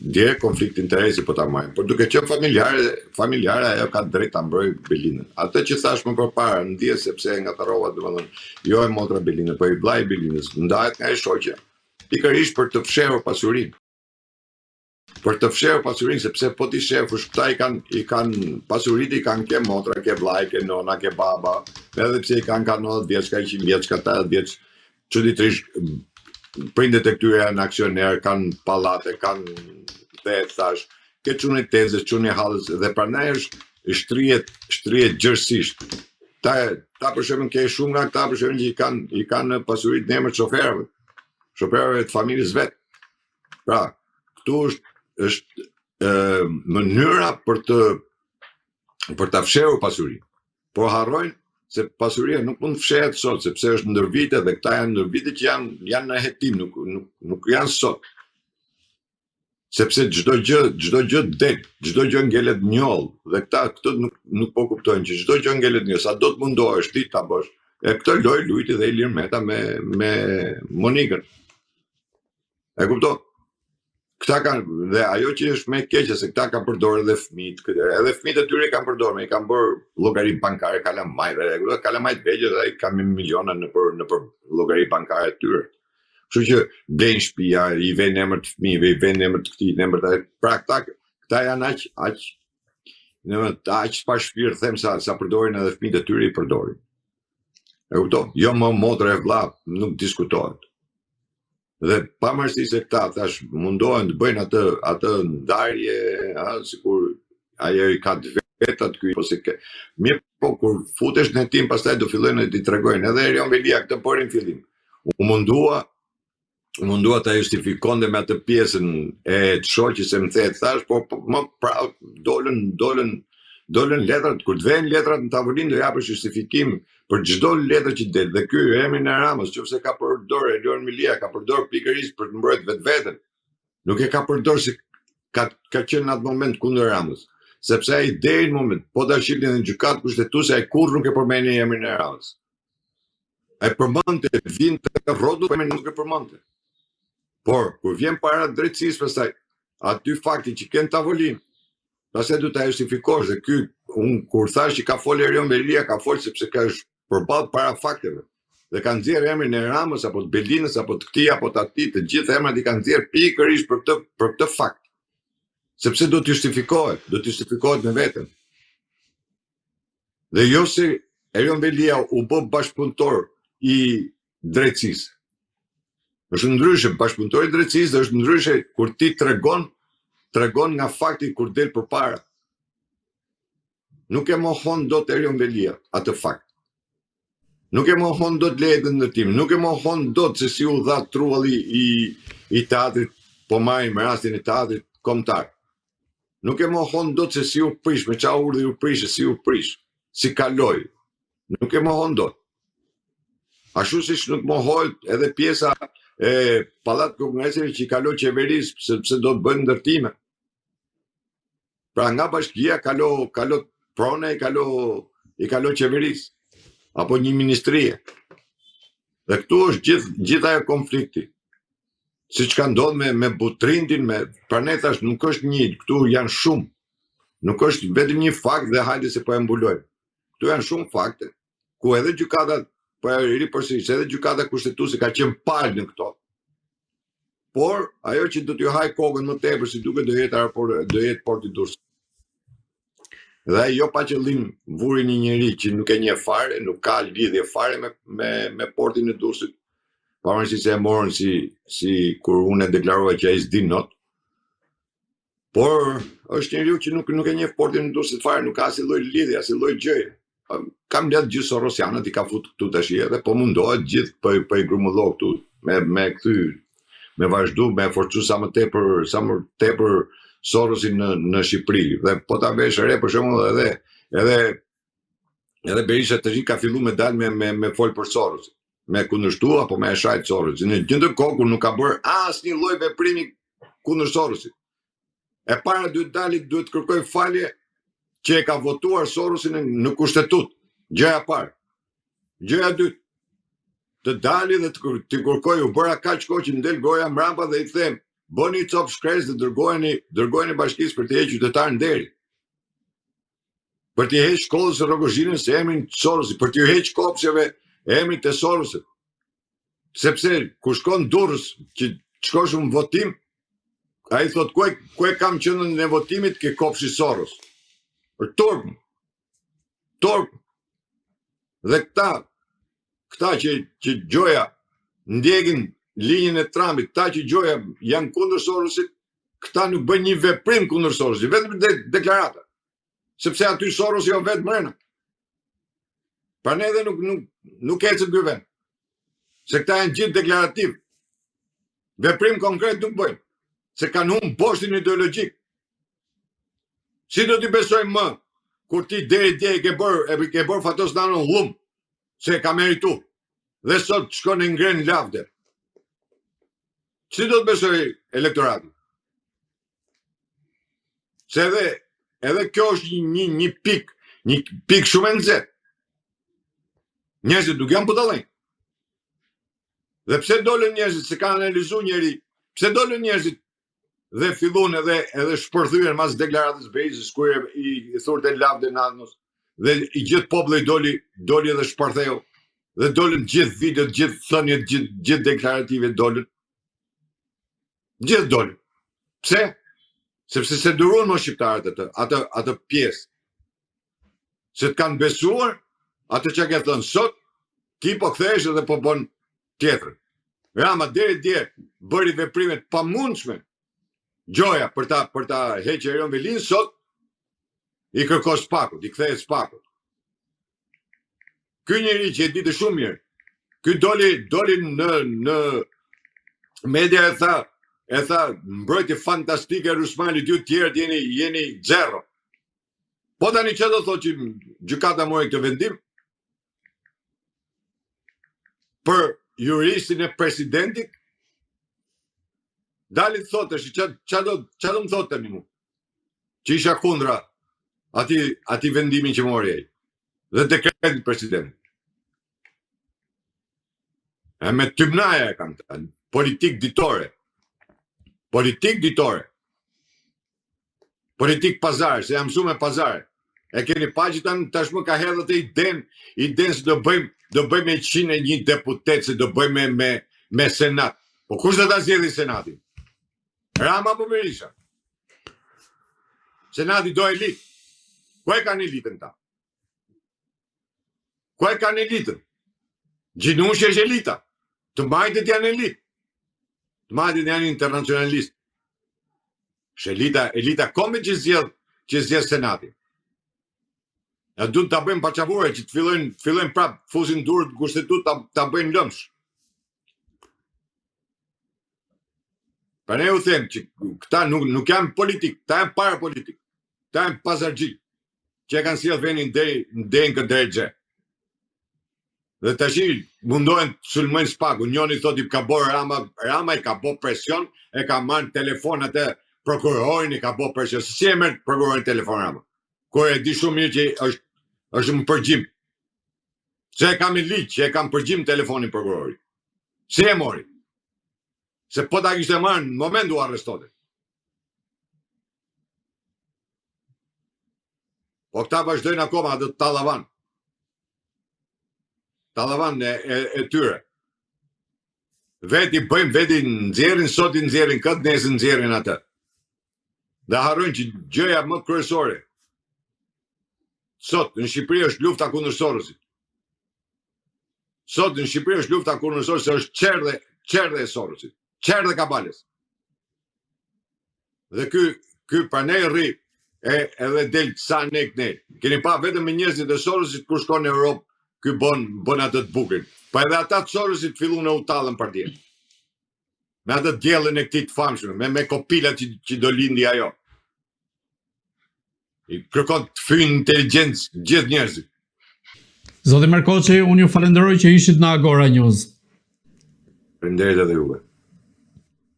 dje konflikt interesi po ta marrim, por duke qenë familjare ajo ka drejt ta mbrojë Belinën. Atë që thash më përpara, ndje sepse ngatrova, domethënë, jo e motra Belinë, po i vllai Belinës, ndahet nga e shoqja, pikërisht për të fshehur pasurinë. Për të fshehur pasurinë, sepse po ti shefësh, këta i kanë pasuritë, i kanë ke motra, ke vllai, ke nona, ke baba, edhe pse i kanë ka 90 vjeç, ka 100 vjeç, ka 80 vjeç, çuditërisht prindet e këtyre janë aksioner, kanë pallate, kanë dhe thash, ke çuni tezës, çuni hallës, dhe prandaj është shtrihet gjërësisht. Ta për shembull ke shumë nga këta për shembull që i kanë pasuritë në emër të shoferëve të familjes vet. Pra, këtu është mënyra për ta fshehur pasurinë. Por harrojnë se pasuria nuk mund të fshehet sot, sepse është ndër vite dhe këta janë ndër vite që janë në hetim, nuk janë sot. Sepse çdo gjë del, çdo gjë ngelet njoll, dhe këto nuk po kuptojnë që çdo gjë ngelet njoll, sa do të mundohesh ti ta bësh. E këtë lojë lujti dhe Ilir Meta me Monikën. E kupton? Këta kanë, dhe ajo që është më e keqe se këta kanë përdorur edhe fëmijët e tyre kanë përdorur, i kanë bërë llogari bankare kalamaj, dhe kalamajt vegjël dhe kanë miliona në për llogari bankare të tyre. Kështu që blejnë shtëpia, i vënë emër të fëmijëve, i vënë emër të këtij, emër të pra këta janë aq pa shpirt, them sa përdorin edhe fëmijët e tyre i përdorin. E kupton? Jo më motra e vlla, nuk diskutohet. Dhe pavarësisht se këta thash mundohen të bëjnë atë ndarje, sikur ajo i ka vetat ky, ose mirë, po kur futesh në tim, pastaj do fillojnë të tregojnë edhe Erion Velia këtë porin fillim. U mundua ta justifikonte me atë pjesën e të shoqës se më the thash, po më pra dolën letrat, kur të vjen letrat në tavolinë do japësh justifikim për çdo letër që del. Dhe ky emrin e Ramës, nëse ka përdorur Erion Velia, ka përdorur pikërisht për të mbrojtur vetveten. Nuk e ka përdorur se ka qenë në atë moment kundër Ramës. Sepse ai deri në moment, po ta shihnin në gjykatë kushtetuese, ai kurrë nuk e përmendni emrin e Ramës. Ai përmendte vinte rrodu, por nuk e përmendte. Por kur vjen para drejtësisë pastaj, aty fakti që kanë tavolinë, pastaj do ta justifikosh, dhe ky kur thash që ka folë Erion Velia, ka folë sepse ka është përballë para fakteve. Dhe kanë nxjerrë emrin e Ramës apo të Belinës apo të këtij apo të atij, të gjithë emrat i kanë nxjerrë pikërisht për këtë fakt. Sepse do të justifikohet me veten. Dhe jo se Erion Velia u bë bashkëpunëtor i drejtësisë. Është ndryshe, bashkëpunëtori i drejtësisë dhe është ndryshe kur ti tregon nga fakti kur del përpara. Nuk e mohon dot Erion Velia atë fakt. Nuk e mohon dot lejen në tim, nuk e mohon dot se si u dha trulli i teatrit, po marrim rastin e teatrit kombëtar. Nuk e mohon dot se si u prish, me çfarë urdhri u prish, si u prish, si kaloi. Nuk e mohon dot. Ashtu siç nuk mohohet edhe pjesa e Pallatit Kongreseve që i kaloi qeverisë, sepse do të bëjnë ndërtime. Pra nga bashkia kalo prone, i kalo qeverisë, apo një ministrie. Dhe këtu është gjithë ajo konflikti. Siç ka ndodhur me Butrindin, prandaj thash nuk është një, këtu janë shumë. Nuk është vetëm një fakt dhe hajde se po e mbulojmë. Këtu janë shumë fakte, ku edhe gjykata, po e ripërsëris, edhe gjykata kushtetuese ka qenë palë në këto. Por ajo që do t'ju haj kokën më tepër, si duket do jetë Porti Durrësit. Dhe jo pa qëllim vuri një njeri që nuk e njeh fare, nuk ka lidhje fare me Portin e Durrësit. Pavarësisht se e morën si kur unë e deklarova që ai s'di not. Por është njeriu që nuk e njeh Portin e Durrësit fare, nuk ka asnjë lloj lidhje, asnjë lloj gjëje. Kam lënë gjithë sorosianët i ka futur këtu tash edhe po mundohet gjithë po i grumullo këtu me kthy, me vazhdu, me forcu sa më tepër Sorosin në Shqipëri. Dhe po ta vesh re për shembull edhe Berisha tash ka filluar me dal me fol për Sorosin, me kundërshtu apo me shajt Sorosin. Në gjithë kohë kur nuk ka bërë asnjë lloj veprimi kundër Sorosit. E para duhet kërkoj falje që e ka votuar Sorosin në kushtetut. Gjëja e parë. Gjëja e dytë, të dali dhe të kërkoj, u bëra kaq kohë që më del goja mbrapa dhe i them, bëni cop shkres dhe dërgojeni bashkisë për të hequr qytetarë deri. Për të hequr shkollës së Rogozhinës se emrin Sorosit, për të hequr kopsheve emrin të Sorosit. Sepse kur shkon Durrës që shkosh në votim, ai thot ku e kam qendrën e votimit ke kopshi Soros. Për turp. Dhe këta që gjoja ndjekin linjën e Trumpit, këta që gjoja janë kundër Sorosit, këta nuk bëjnë një veprim kundër Sorosit, vetëm deklarata. Sepse aty Soros jo vetë mrena. Pra ne edhe nuk ecën ky vend. Se këta janë gjithë deklarativ. Veprim konkret nuk bëjnë. Se kanë humbur boshtin ideologjik. Si do t'i besojmë më kur ti deri dje ke bërë Fatos Nanon llum, se ka meritu, dhe sot shkon e ngren lavde. Si do të besoj elektorati? Se edhe kjo është një pik shumë e nxehtë. Njerëzit nuk janë budallënj. Dhe pse dolën njerëzit, se kanë analizuar njëri, pse dolën njerëzit dhe fillon edhe shpërthyen mas deklaratës Berisës kur i thurte lavde Nanos, dhe i gjithë populli doli edhe shpërtheu, dhe dolën gjithë videot, gjithë thënjet, gjithë deklarative dolën. Gjithë dolën. Pse? Sepse se duron më shqiptarët atë pjesë. Se të kanë besuar atë që ke thënë sot, ti po kthehesh edhe po bën tjetër. Rama deri dje bëri veprimet pamundshme. Gjoja për ta hequr Erion Velin, sot i kërkon Spakut, i kthehet Spakut. Ky njeri që e ditë shumë mirë, ky doli në media e tha mbrojtje fantastike Rusmalit, ju tjerët jeni zero. Po tani çfarë do thotë që gjykata mori këtë vendim? Për juristin e presidentit, dalit thotë, çfarë do më thotë tani mu? Që isha kundra ati vendimin që mori ai. Dhe dekretin presidentit. E me tymnaja e kam të, politik ditore. Politik pazare, se jam mësuar me pazare. E keni pa që tashmë ka hedhët e iden se do bëjmë 101 deputet, se do bëjmë me senat. Po kush do ta zgjedhë senatin? Rama apo Berisha? Senati do elit. Ku e kanë elitën ta? Ku e kanë elitën? Gjinushi është elita. Të majtët janë elit. Të majtët janë internacionalist. Është elita kombe që zgjedh senatin. E du të bëjmë paqavure që të fillojnë prap fusin durët kushtetut të bëjnë lëmsh. Për ne u them që këta nuk janë politik, këta janë parapolitik, këta janë pazargjik, që e kanë sjellë vendin deri në këtë drejtje. Dhe tash mundohen të sulmojnë Spakun. Njëri thotë i ka bërë Rama i ka bërë presion, e ka marrë telefon atë prokurorin, i ka bërë presion. Si e merr prokurorin telefon Rama? Kur e di shumë mirë që është më përgjim. Se e kam i ligj, që e kam përgjim telefonin prokurorit. Si e mori? Se po ta kishte marrë në moment u arrestote. Po këta vazhdojnë akoma atë tallavan. Tallavan e tyre. Veti bëjmë, veti nxjerrin, sot i nxjerrin këtë, nesër nxjerrin atë. Dhe harrojnë që gjëja më kryesore sot në Shqipëri është lufta kundër Sorosit. Sot në Shqipëri është lufta kundër Sorosit, është qerdhe e Sorosit, qerdhe kabales. Dhe ky pranej rri edhe del sa ne këne. Keni pa vetëm me njerëzit e Sorosit kur shkon në Europë, ky bën atë të bukurin. Pa edhe ata të Sorosit fillun e u tallën partien. Me atë djellën e këtij të famshëm, me kopilat që do lindi ajo. I kërkon të fynë inteligjencë gjithë njerëzit. Zoti Markoçi, unë ju falenderoj që ishit në Agora News. Faleminderit edhe juve.